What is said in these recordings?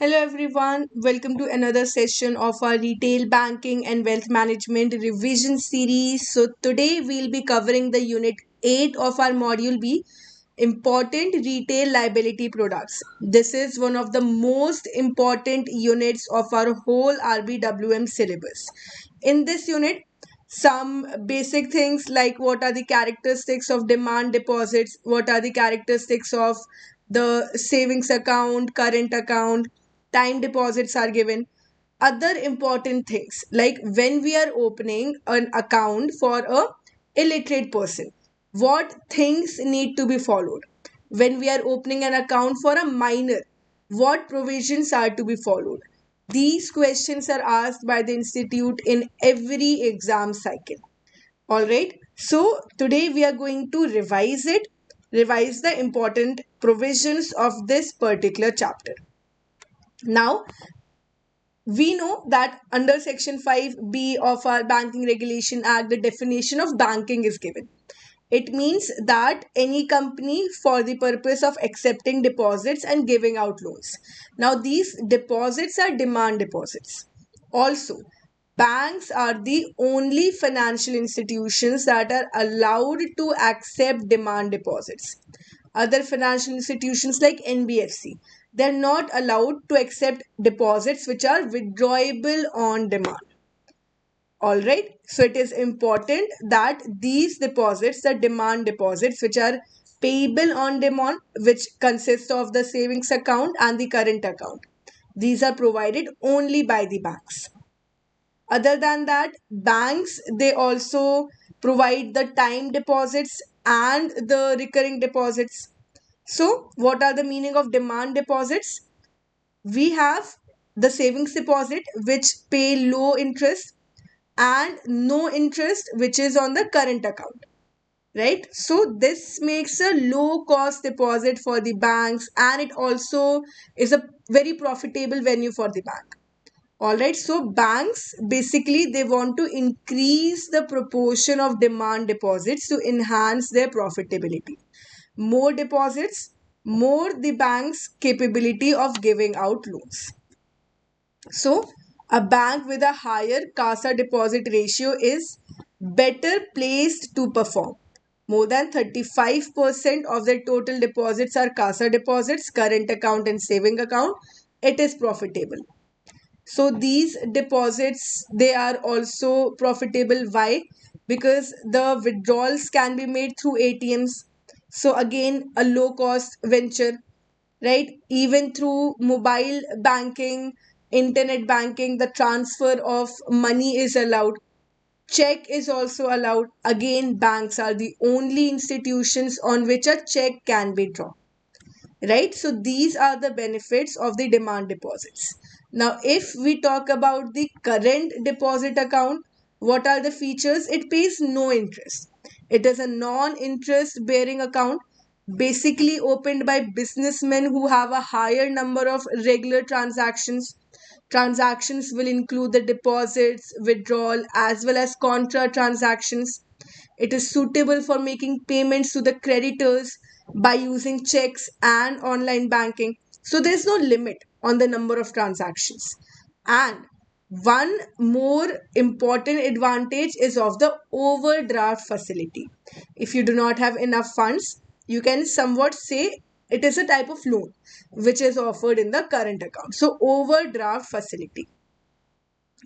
Hello everyone, welcome to another session of our retail banking and wealth management revision series. So today we'll be covering the unit 8 of our module B, Important Retail Liability Products. This is one of the most important units of our whole RBWM syllabus. In this unit, some basic things like what are the characteristics of demand deposits, what are the characteristics of the savings account, current account, time deposits are given. Other important things like when we are opening an account for a illiterate person, what things need to be followed. When we are opening an account for a minor, what provisions are to be followed. These questions are asked by the institute in every exam cycle. All right, so today we are going to revise the important provisions of this particular chapter. Now, we know that under section 5b of our Banking Regulation Act, the definition of banking is given. It means that any company for the purpose of accepting deposits and giving out loans. Now, these deposits are demand deposits. Also, banks are the only financial institutions that are allowed to accept demand deposits. Other financial institutions like NBFC, they're not allowed to accept deposits which are withdrawable on demand. All right, so it is important that these deposits, the demand deposits, which are payable on demand, which consist of the savings account and the current account, these are provided only by the banks. Other than that, banks, they also provide the time deposits and the recurring deposits. So, what are the meaning of demand deposits? We have the savings deposit which pay low interest and no interest which is on the current account, right? So this makes a low cost deposit for the banks, and it also is a very profitable venue for the bank. All right, so banks basically they want to increase the proportion of demand deposits to enhance their profitability. More deposits, more the bank's capability of giving out loans. So, a bank with a higher CASA deposit ratio is better placed to perform. More than 35% of their total deposits are CASA deposits, current account and saving account. It is profitable. So these deposits, they are also profitable. Why? Because the withdrawals can be made through ATMs. So again, a low cost venture, right? Even through mobile banking, internet banking, the transfer of money is allowed. Check is also allowed. Again, banks are the only institutions on which a check can be drawn, right? So these are the benefits of the demand deposits. Now, if we talk about the current deposit account, what are the features? It pays no interest. It is a non-interest bearing account, basically opened by businessmen who have a higher number of regular transactions. Transactions will include the deposits, withdrawal, as well as contra transactions. It is suitable for making payments to the creditors by using checks and online banking. So there's no limit on the number of transactions. And one more important advantage is of the overdraft facility. If you do not have enough funds, you can somewhat say it is a type of loan which is offered in the current account. So, overdraft facility.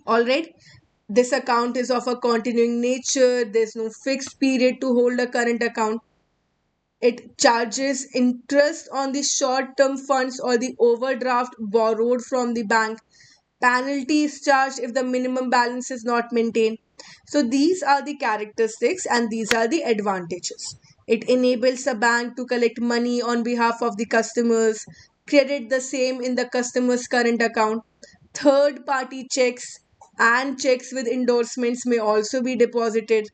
All right, this account is of a continuing nature. There's no fixed period to hold a current account. It charges interest on the short term funds or the overdraft borrowed from the bank. Penalty is charged if the minimum balance is not maintained. So these are the characteristics and these are the advantages. It enables a bank to collect money on behalf of the customers, credit the same in the customer's current account. Third party checks and checks with endorsements may also be deposited.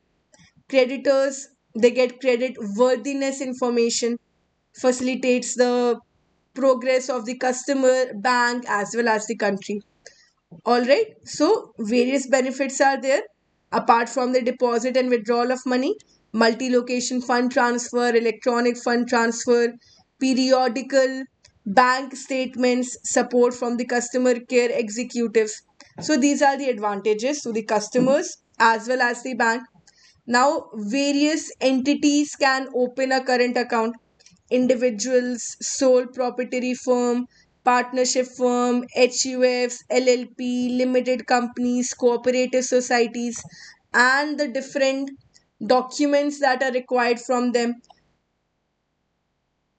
Creditors, they get credit worthiness information, facilitates the progress of the customer, bank, as well as the country. All right, so various benefits are there apart from the deposit and withdrawal of money: multi location fund transfer, electronic fund transfer, periodical bank statements, support from the customer care executives. So these are the advantages to the customers as well as the bank. Now, various entities can open a current account. Individuals, sole proprietary firm, partnership firm, HUFs, LLP, limited companies, cooperative societies, and the different documents that are required from them.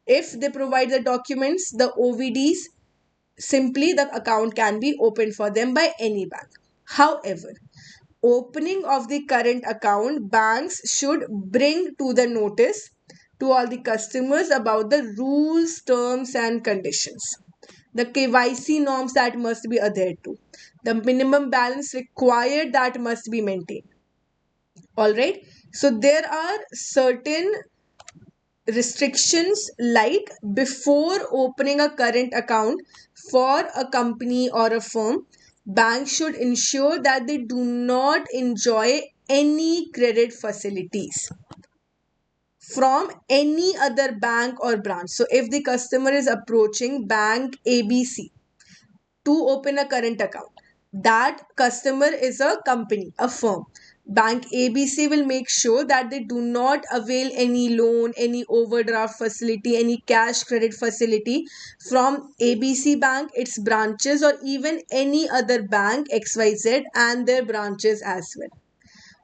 If they provide the documents, the OVDs, simply the account can be opened for them by any bank. However, opening of the current account, banks should bring to the notice to all the customers about the rules, terms, and conditions, the KYC norms that must be adhered to, the minimum balance required that must be maintained. All right. So there are certain restrictions, like before opening a current account for a company or a firm, banks should ensure that they do not enjoy any credit facilities from any other bank or branch. So if the customer is approaching bank ABC to open a current account, that customer is a company, a firm. Bank ABC will make sure that they do not avail any loan, any overdraft facility, any cash credit facility from ABC Bank, its branches, or even any other bank XYZ and their branches as well.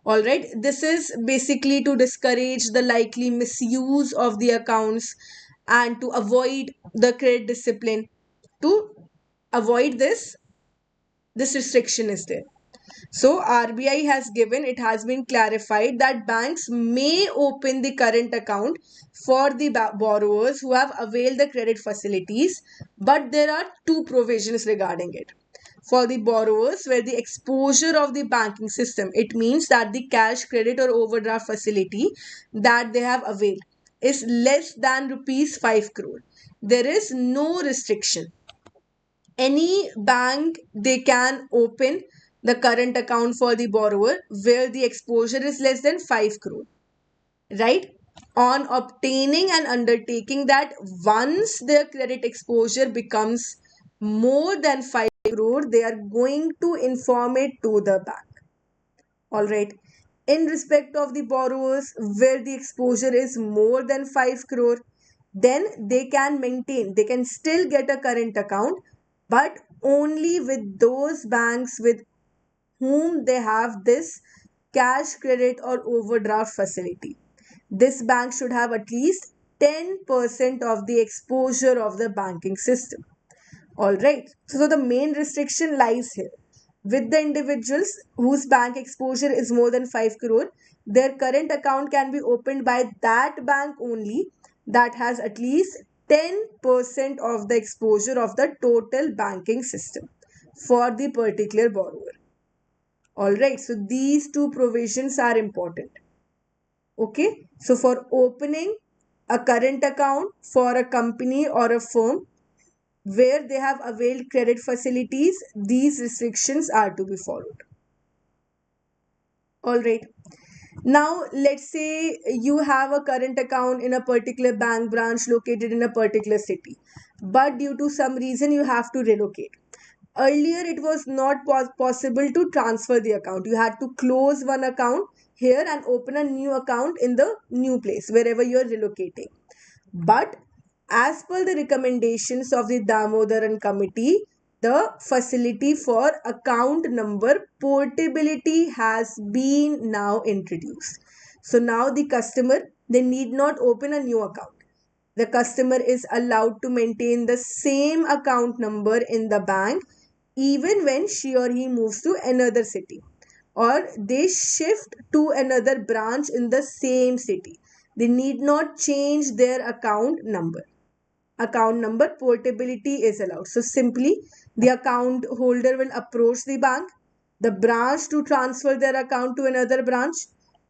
All right, this is basically to discourage the likely misuse of the accounts and to avoid the credit discipline. To avoid this restriction is there. So RBI has given, it has been clarified that banks may open the current account for the borrowers who have availed the credit facilities, but there are two provisions regarding it. For the borrowers where the exposure of the banking system, it means that the cash credit or overdraft facility that they have availed is less than rupees 5 crore. There is no restriction. Any bank, they can open the current account for the borrower where the exposure is less than 5 crore, right? On obtaining and undertaking that, once their credit exposure becomes more than 5 crore, they are going to inform it to the bank. All right. In respect of the borrowers where the exposure is more than 5 crore, then they can maintain, they can still get a current account, but only with those banks with whom they have this cash credit or overdraft facility. This bank should have at least 10% of the exposure of the banking system. All right. So the main restriction lies here. With the individuals whose bank exposure is more than 5 crore, their current account can be opened by that bank only that has at least 10% of the exposure of the total banking system for the particular borrower. All right. So these two provisions are important. Okay. So for opening a current account for a company or a firm, where they have availed credit facilities, these restrictions are to be followed. All right. Now, let's say you have a current account in a particular bank branch located in a particular city, but due to some reason you have to relocate. Earlier, it was not possible to transfer the account. You had to close one account here and open a new account in the new place wherever you are relocating. But as per the recommendations of the Damodaran committee, the facility for account number portability has been now introduced. So now the customer, they need not open a new account. The customer is allowed to maintain the same account number in the bank even when she or he moves to another city or they shift to another branch in the same city. They need not change their account number. Account number portability is allowed. So simply the account holder will approach the bank, the branch to transfer their account to another branch.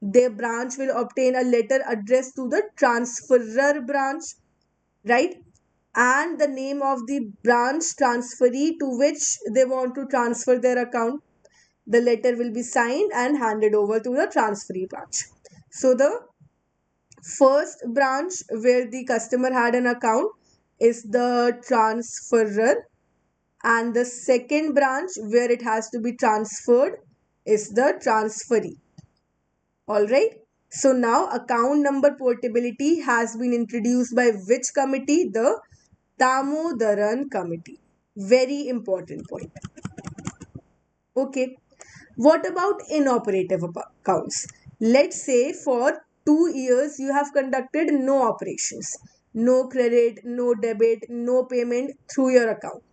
Their branch will obtain a letter addressed to the transferor branch, right? And the name of the branch transferee to which they want to transfer their account. The letter will be signed and handed over to the transferee branch. So the first branch where the customer had an account, is the transferor, and the second branch where it has to be transferred is the transferee. All right. So now account number portability has been introduced by which committee? The Damodaran committee. Very important point. Okay. What about inoperative accounts? Let's say for 2 years you have conducted no operations, no credit, no debit, no payment through your account.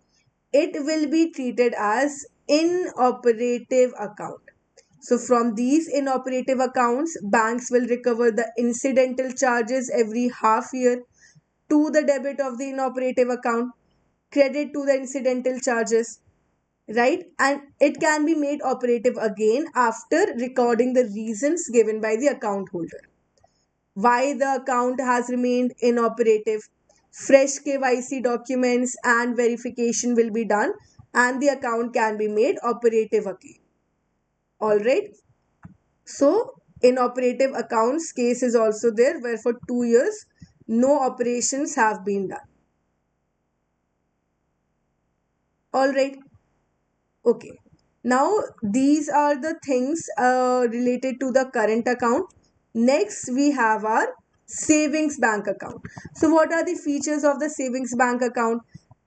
It will be treated as inoperative account. So from these inoperative accounts, banks will recover the incidental charges every half year to the debit of the inoperative account, credit to the incidental charges, right? And it can be made operative again after recording the reasons given by the account holder. Why the account has remained inoperative. Fresh KYC documents and verification will be done, and the account can be made operative again. All right. So, inoperative accounts case is also there where for 2 years no operations have been done. All right. Okay. Now, these are the things related to the current account. Next, we have our savings bank account. So, what are the features of the savings bank account?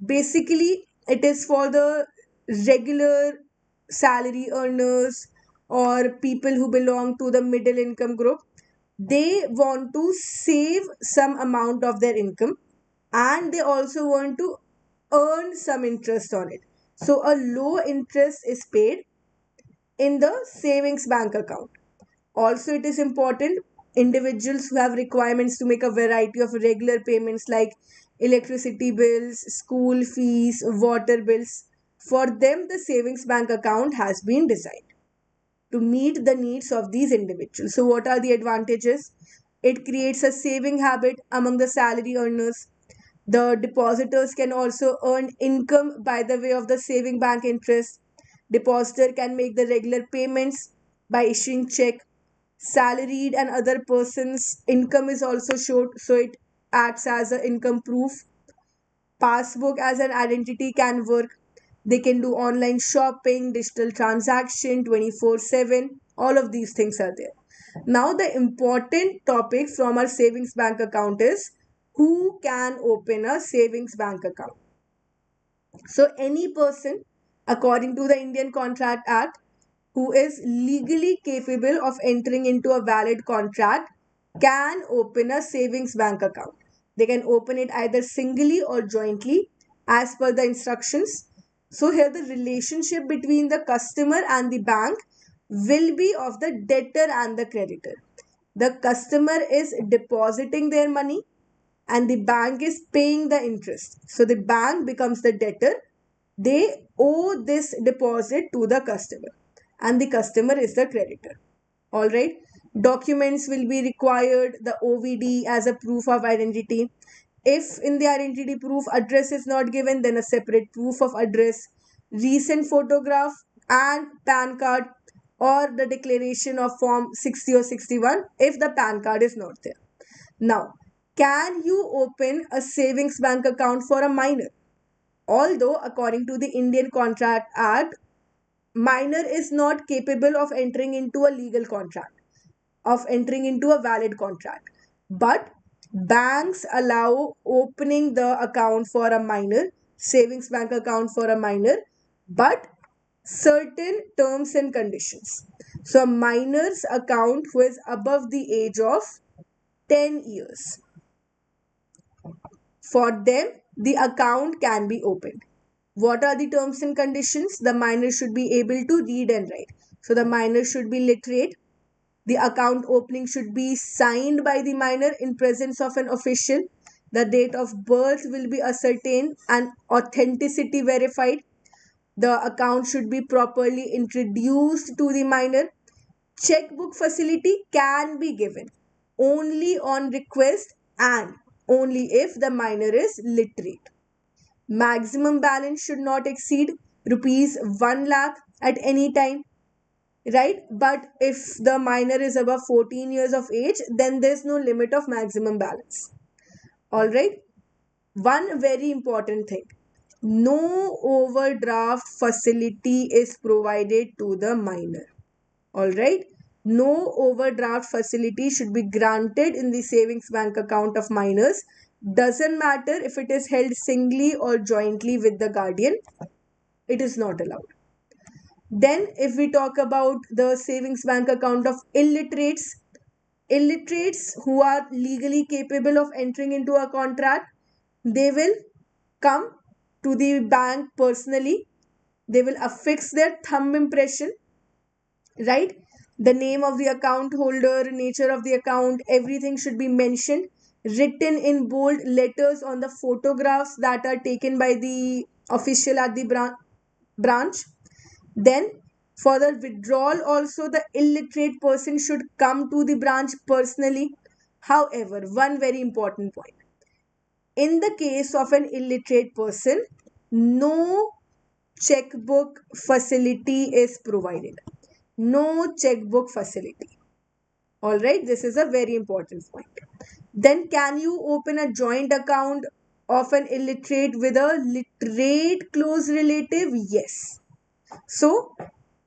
Basically, it is for the regular salary earners or people who belong to the middle income group. They want to save some amount of their income, and they also want to earn some interest on it. So a low interest is paid in the savings bank account. Also, it is important individuals who have requirements to make a variety of regular payments like electricity bills, school fees, water bills. For them, the savings bank account has been designed to meet the needs of these individuals. So, what are the advantages? It creates a saving habit among the salary earners. The depositors can also earn income by the way of the saving bank interest. Depositor can make the regular payments by issuing check. Salaried and other persons' income is also showed, so it acts as an income proof. Passbook as an identity can work. They can do online shopping, digital transaction 24/7. All of these things are there. Now, the important topic from our savings bank account is who can open a savings bank account. So, any person, according to the Indian Contract Act, who is legally capable of entering into a valid contract can open a savings bank account. They can open it either singly or jointly as per the instructions. So, here the relationship between the customer and the bank will be of the debtor and the creditor. The customer is depositing their money and the bank is paying the interest. So the bank becomes the debtor. They owe this deposit to the customer and the customer is the creditor. All right. Documents will be required, the OVD as a proof of identity. If in the identity proof address is not given, then a separate proof of address, recent photograph, and PAN card or the declaration of Form 60 or 61 if the PAN card is not there. Now, can you open a savings bank account for a minor? Although, according to the Indian Contract Act, minor is not capable of entering into a legal contract, of entering into a valid contract. But banks allow opening the account for a minor, savings bank account for a minor, but certain terms and conditions. So, a minor's account who is above the age of 10 years. For them, the account can be opened. What are the terms and conditions? The minor should be able to read and write. So, the minor should be literate. The account opening should be signed by the minor in presence of an official. The date of birth will be ascertained and authenticity verified. The account should be properly introduced to the minor. Checkbook facility can be given only on request and only if the minor is literate. Maximum balance should not exceed rupees 1 lakh at any time, right? But if the minor is above 14 years of age, then there's no limit of maximum balance. All right. One very important thing, no overdraft facility is provided to the minor. All right. No overdraft facility should be granted in the savings bank account of minors. Doesn't matter if it is held singly or jointly with the guardian, it is not allowed. Then, if we talk about the savings bank account of illiterates, illiterates who are legally capable of entering into a contract, they will come to the bank personally. They will affix their thumb impression, right? The name of the account holder, nature of the account, everything should be mentioned, written in bold letters on the photographs that are taken by the official at the branch. Then, for the withdrawal, also the illiterate person should come to the branch personally. However, one very important point, in the case of an illiterate person, no checkbook facility is provided. No checkbook facility. All right, this is a very important point. Then, can you open a joint account of an illiterate with a literate close relative? Yes. So,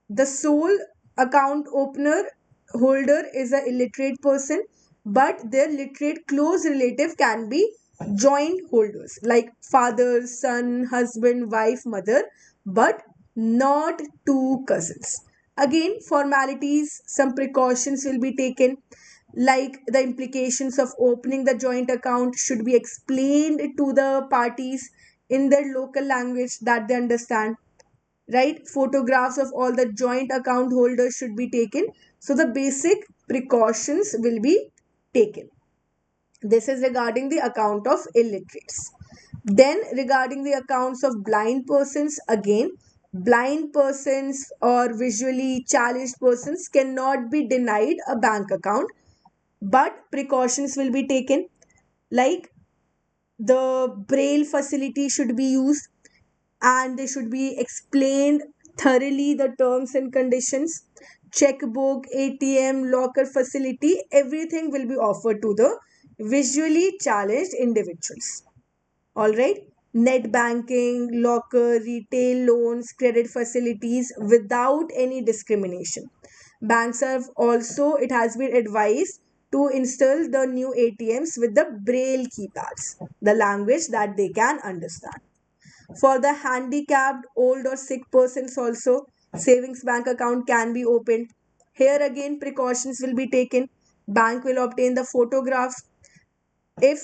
the sole account opener holder is an illiterate person, but their literate close relative can be joint holders like father, son, husband, wife, mother, but not two cousins. Again, formalities, some precautions will be taken, like the implications of opening the joint account should be explained to the parties in their local language that they understand, right? Photographs of all the joint account holders should be taken. So the basic precautions will be taken. This is regarding the account of illiterates. Then regarding the accounts of blind persons, again, blind persons or visually challenged persons cannot be denied a bank account, but precautions will be taken, like the braille facility should be used, and they should be explained thoroughly the terms and conditions. Checkbook, ATM, locker facility, everything will be offered to the visually challenged individuals. All right. Net banking, locker, retail loans, credit facilities without any discrimination. Banks have also, it has been advised to install the new ATMs with the braille keypads, the language that they can understand. For the handicapped, old or sick persons also, savings bank account can be opened. Here again, precautions will be taken. Bank will obtain the photographs. If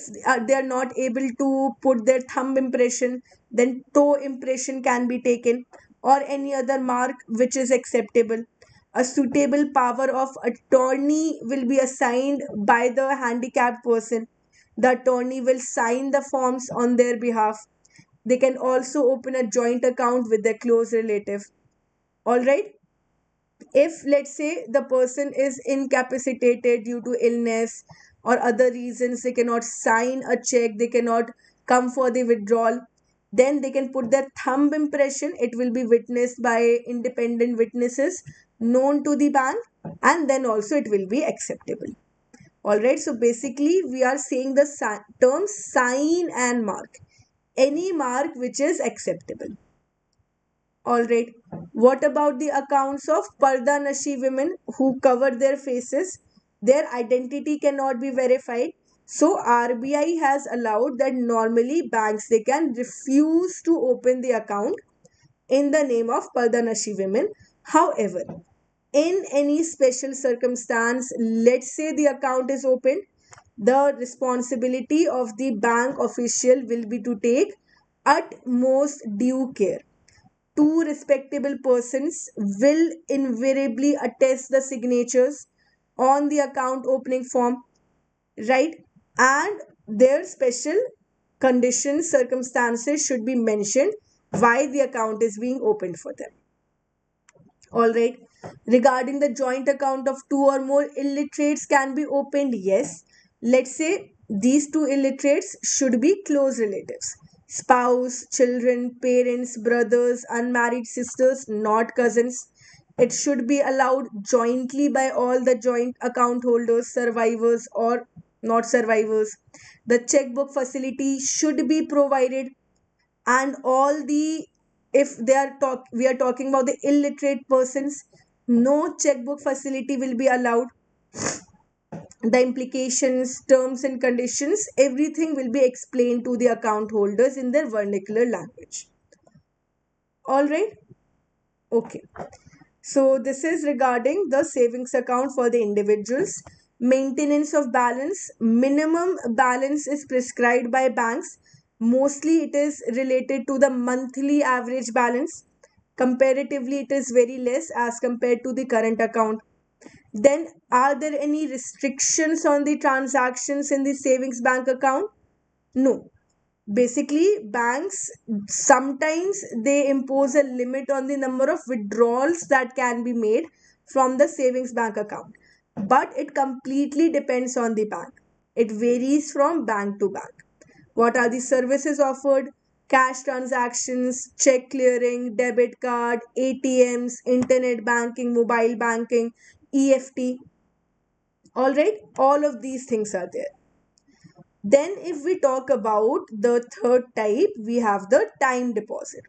they are not able to put their thumb impression, then toe impression can be taken, or any other mark which is acceptable. A suitable power of attorney will be assigned by the handicapped person. The attorney will sign the forms on their behalf. They can also open a joint account with their close relative. All right. If, let's say, the person is incapacitated due to illness or other reasons, they cannot sign a check, they cannot come for the withdrawal, then they can put their thumb impression. It will be witnessed by independent witnesses known to the bank, and then also it will be acceptable. All right. So basically, we are saying the term sign and mark, any mark which is acceptable. All right. What about the accounts of Parda Nashi women who cover their faces? Their identity cannot be verified. So RBI has allowed that normally banks, they can refuse to open the account in the name of Parda Nashi women. However, in any special circumstance, let's say the account is opened, the responsibility of the bank official will be to take utmost due care. Two respectable persons will invariably attest the signatures on the account opening form, right? And their special conditions, circumstances should be mentioned why the account is being opened for them. All right. Regarding the joint account of two or more illiterates can be opened, yes. Let's say these two illiterates should be close relatives. Spouse, children, parents, brothers, unmarried sisters, not cousins. It should be allowed jointly by all the joint account holders, survivors, or not survivors. The checkbook facility should be provided, and all the, if they are we are talking about the illiterate persons, no checkbook facility will be allowed. The implications, terms and conditions, everything will be explained to the account holders in their vernacular language. All right. Okay. So this is regarding the savings account for the individuals. Maintenance of balance. Minimum balance is prescribed by banks. Mostly it is related to the monthly average balance. Comparatively, it is very less as compared to the current account. Then, are there any restrictions on the transactions in the savings bank account? No. Basically, banks sometimes they impose a limit on the number of withdrawals that can be made from the savings bank account, but it completely depends on the bank. It varies from bank to bank. What are the services offered? Cash transactions, check clearing, debit card, ATMs, internet banking, mobile banking, EFT. All right, all of these things are there. Then, if we talk about the third type, we have the time deposit.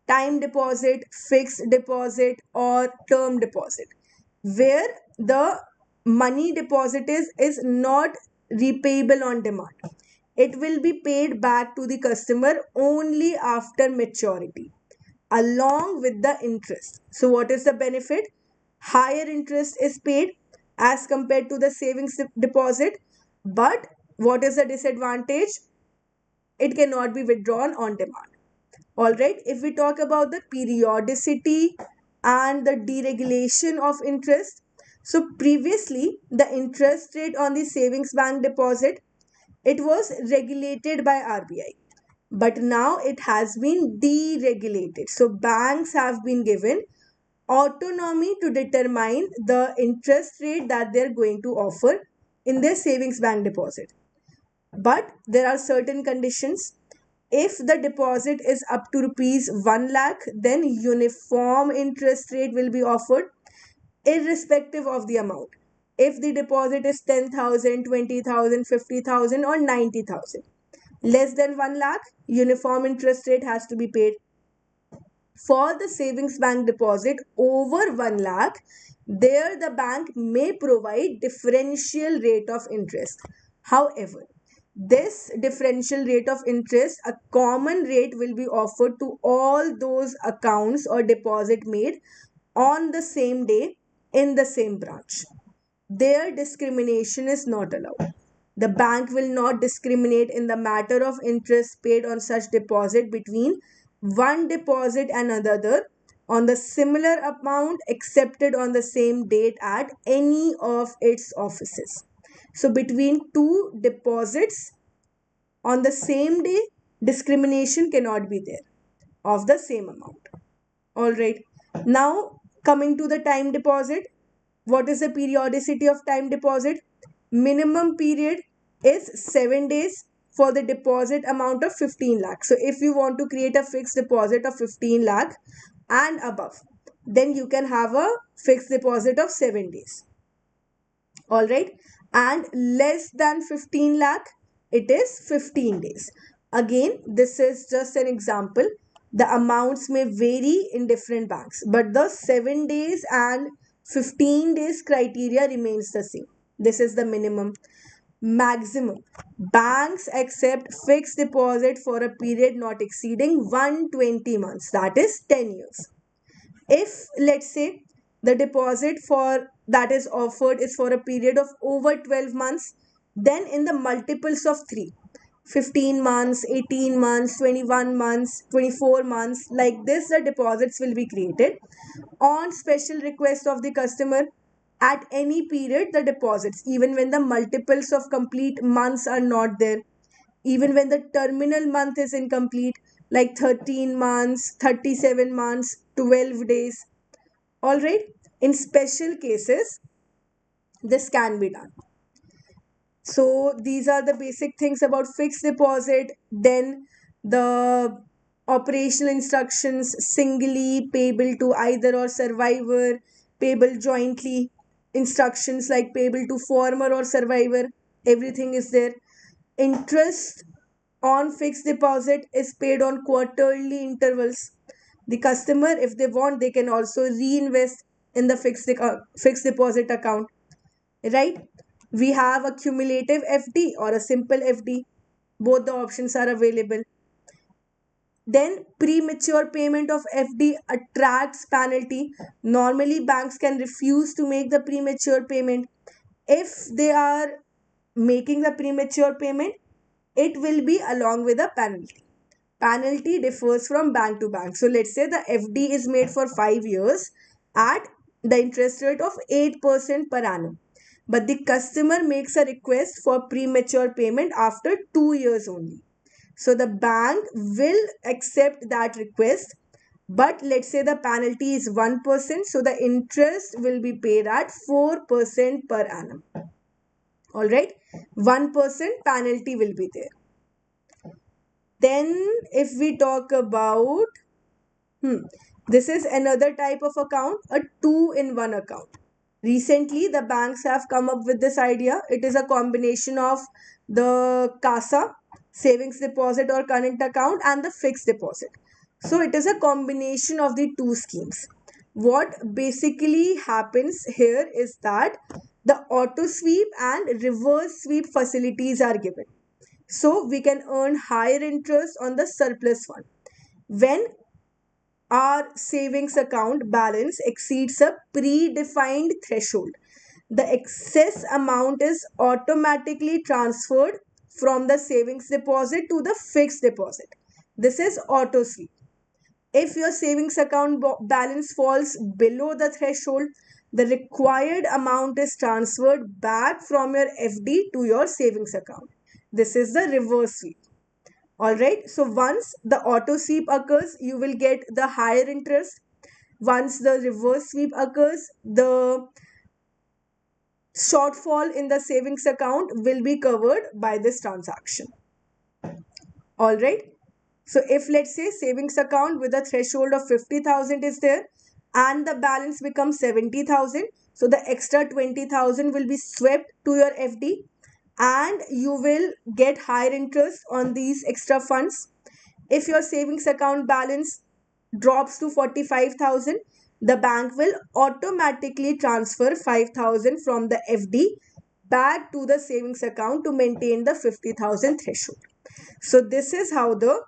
Time deposit, fixed deposit, or term deposit, where the money deposit is not repayable on demand. It will be paid back to the customer only after maturity, along with the interest. So, what is the benefit? Higher interest is paid as compared to the savings deposit, but what is the disadvantage? It cannot be withdrawn on demand. All right, if we talk about the periodicity and the deregulation of interest, so previously the interest rate on the savings bank deposit, it was regulated by RBI, but now it has been deregulated. So banks have been given autonomy to determine the interest rate that they're going to offer in their savings bank deposit. But there are certain conditions. If the deposit is up to rupees 1 lakh, then uniform interest rate will be offered irrespective of the amount. If the deposit is 10,000, 20,000, 50,000, or 90,000, less than 1 lakh, uniform interest rate has to be paid. For the savings bank deposit over 1 lakh, there the bank may provide differential rate of interest. However, this differential rate of interest, a common rate will be offered to all those accounts or deposit made on the same day in the same branch. Their discrimination is not allowed. The bank will not discriminate in the matter of interest paid on such deposit between one deposit and another on the similar amount accepted on the same date at any of its offices. So, between two deposits on the same day, discrimination cannot be there of the same amount. All right. Now, coming to the time deposit, what is the periodicity of time deposit? Minimum period is 7 days for the deposit amount of 15 lakh. So, if you want to create a fixed deposit of 15 lakh and above, then you can have a fixed deposit of 7 days. All right, and less than 15 lakh, it is 15 days. Again, this is just an example. The amounts may vary in different banks, but the 7 days and 15 days criteria remains the same. This is the minimum. Maximum, banks accept fixed deposit for a period not exceeding 120 months, that is 10 years. If, let's say, the deposit for that is offered is for a period of over 12 months, then in the multiples of 3, 15 months, 18 months, 21 months, 24 months, like this the deposits will be created on special request of the customer. At any period, the deposits, even when the multiples of complete months are not there, even when the terminal month is incomplete, like 13 months, 37 months, 12 days. All right, in special cases, this can be done. So, these are the basic things about fixed deposit. Then, the operational instructions: singly, payable to either or survivor, payable jointly, instructions like payable to former or survivor, everything is there. Interest on fixed deposit is paid on quarterly intervals. The customer, if they want, they can also reinvest in the fixed deposit account, right? We have a cumulative FD or a simple FD. Both the options are available. Then premature payment of FD attracts penalty. Normally, banks can refuse to make the premature payment. If they are making the premature payment, it will be along with a penalty. Penalty differs from bank to bank. So let's say the FD is made for 5 years at the interest rate of 8% per annum. But the customer makes a request for premature payment after 2 years only. So the bank will accept that request, but let's say the penalty is 1%, so the interest will be paid at 4% per annum. All right, 1% penalty will be there. Then if we talk about this is another type of account, a two-in-one account. Recently, the banks have come up with this idea. It is a combination of the CASA, savings deposit or current account, and the fixed deposit. So it is a combination of the two schemes. What basically happens here is that the auto sweep and reverse sweep facilities are given. So we can earn higher interest on the surplus fund. When our savings account balance exceeds a predefined threshold, the excess amount is automatically transferred from the savings deposit to the fixed deposit. This is auto sweep. If your savings account balance falls below the threshold, the required amount is transferred back from your FD to your savings account. This is the reverse sweep. Alright, so once the auto sweep occurs, you will get the higher interest. Once the reverse sweep occurs, the shortfall in the savings account will be covered by this transaction. Alright, so if let's say savings account with a threshold of 50,000 is there and the balance becomes 70,000, so the extra 20,000 will be swept to your FD and you will get higher interest on these extra funds. If your savings account balance drops to 45,000, the bank will automatically transfer 5,000 from the FD back to the savings account to maintain the 50,000 threshold. So this is how the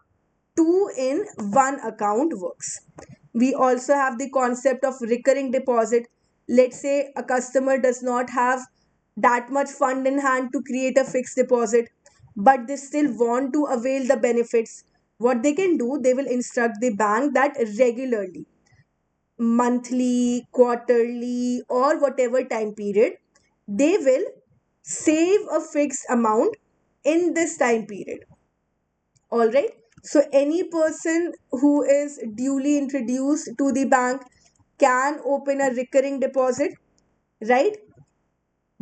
two-in-one account works. We also have the concept of recurring deposit. Let's say a customer does not have that much fund in hand to create a fixed deposit, but they still want to avail the benefits. What they can do, they will instruct the bank that regularly, monthly, quarterly, or whatever time period, they will save a fixed amount in this time period. All right. So any person who is duly introduced to the bank can open a recurring deposit, right?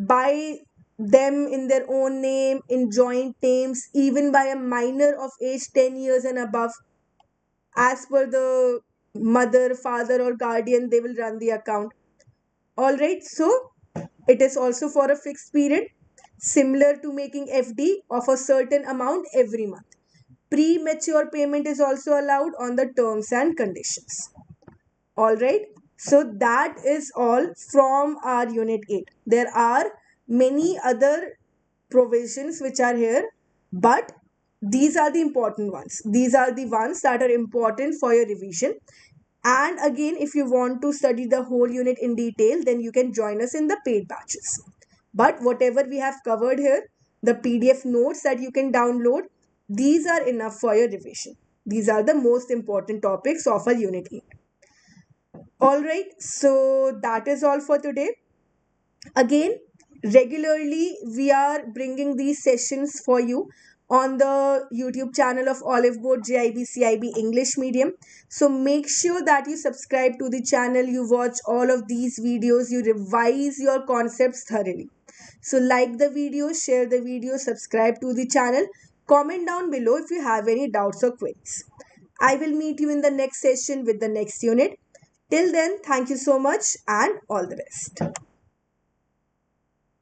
By them in their own name, in joint names, even by a minor of age 10 years and above. As per the mother, father, or guardian, they will run the account. All right. So it is also for a fixed period, similar to making FD of a certain amount every month. Premature payment is also allowed on the terms and conditions. All right. So that is all from our unit 8. There are many other provisions which are here, but these are the important ones. These are the ones that are important for your revision. And again, if you want to study the whole unit in detail, then you can join us in the paid batches. But whatever we have covered here, the PDF notes that you can download, these are enough for your revision. These are the most important topics of our unit 8. Alright, so that is all for today. Again, regularly we are bringing these sessions for you on the YouTube channel of Oliveboard JAIIB CAIIB English Medium. So make sure that you subscribe to the channel, you watch all of these videos, you revise your concepts thoroughly. So like the video, share the video, subscribe to the channel, comment down below if you have any doubts or queries. I will meet you in the next session with the next unit. Till then, thank you so much and all the best.